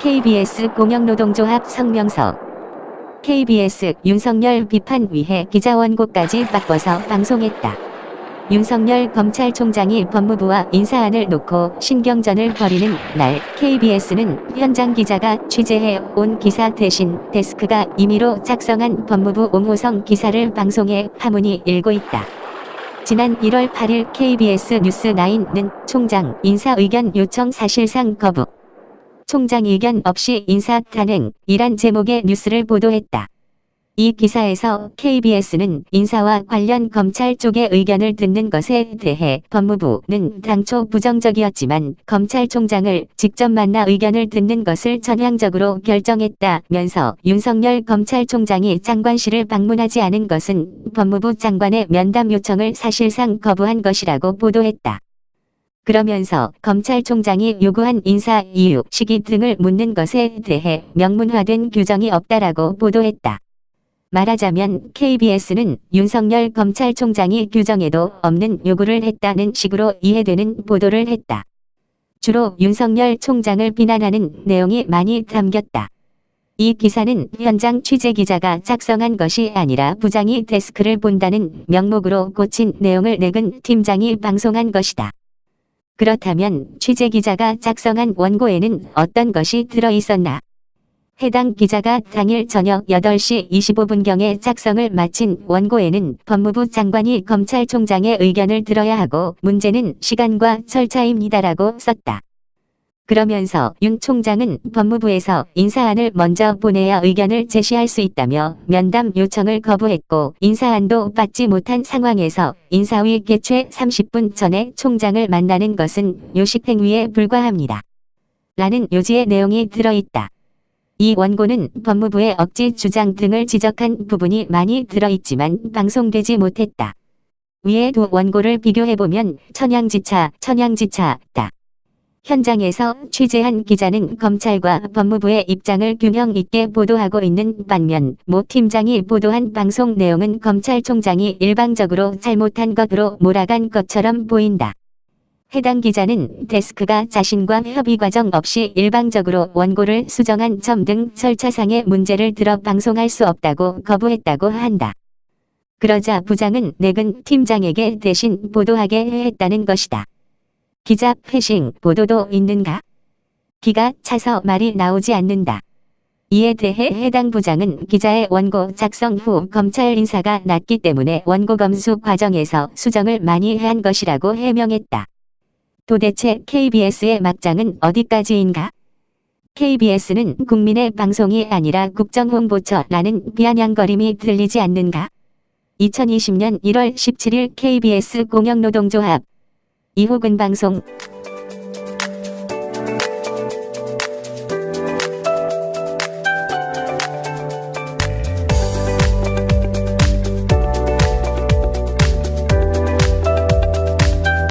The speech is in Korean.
KBS 공영노동조합 성명서. KBS 윤석열 비판 위해 기자 원고까지 바꿔서 방송했다. 윤석열 검찰총장이 법무부와 인사안을 놓고 신경전을 벌이는 날 KBS는 현장 기자가 취재해 온 기사 대신 데스크가 임의로 작성한 법무부 옹호성 기사를 방송해 파문이 일고 있다. 지난 1월 8일 KBS 뉴스9는 총장 인사 의견 요청 사실상 거부. 총장 의견 없이 인사 단행이란 제목의 뉴스를 보도했다. 이 기사에서 KBS는 인사와 관련 검찰 쪽의 의견을 듣는 것에 대해 법무부는 당초 부정적이었지만 검찰총장을 직접 만나 의견을 듣는 것을 전향적으로 결정했다면서 윤석열 검찰총장이 장관실을 방문하지 않은 것은 법무부 장관의 면담 요청을 사실상 거부한 것이라고 보도했다. 그러면서 검찰총장이 요구한 인사 이유, 시기 등을 묻는 것에 대해 명문화된 규정이 없다라고 보도했다. 말하자면 KBS는 윤석열 검찰총장이 규정에도 없는 요구를 했다는 식으로 이해되는 보도를 했다. 주로 윤석열 총장을 비난하는 내용이 많이 담겼다. 이 기사는 현장 취재기자가 작성한 것이 아니라 부장이 데스크를 본다는 명목으로 고친 내용을 내근 팀장이 방송한 것이다. 그렇다면 취재기자가 작성한 원고에는 어떤 것이 들어있었나? 해당 기자가 당일 저녁 8시 25분경에 작성을 마친 원고에는 법무부 장관이 검찰총장의 의견을 들어야 하고 문제는 시간과 절차입니다라고 썼다. 그러면서 윤 총장은 법무부에서 인사안을 먼저 보내야 의견을 제시할 수 있다며 면담 요청을 거부했고 인사안도 받지 못한 상황에서 인사위 개최 30분 전에 총장을 만나는 것은 요식행위에 불과합니다. 라는 요지의 내용이 들어있다. 이 원고는 법무부의 억지 주장 등을 지적한 부분이 많이 들어있지만 방송되지 못했다. 위의 두 원고를 비교해보면 천양지차다. 현장에서 취재한 기자는 검찰과 법무부의 입장을 균형 있게 보도하고 있는 반면 모 팀장이 보도한 방송 내용은 검찰총장이 일방적으로 잘못한 것으로 몰아간 것처럼 보인다. 해당 기자는 데스크가 자신과 협의 과정 없이 일방적으로 원고를 수정한 점 등 절차상의 문제를 들어 방송할 수 없다고 거부했다고 한다. 그러자 부장은 내근 팀장에게 대신 보도하게 했다는 것이다. 기자 패싱 보도도 있는가? 기가 차서 말이 나오지 않는다. 이에 대해 해당 부장은 기자의 원고 작성 후 검찰 인사가 났기 때문에 원고 검수 과정에서 수정을 많이 한 것이라고 해명했다. 도대체 KBS의 막장은 어디까지인가? KBS는 국민의 방송이 아니라 국정홍보처라는 비아냥거림이 들리지 않는가? 2020년 1월 17일 KBS 공영노동조합 이호근 방송.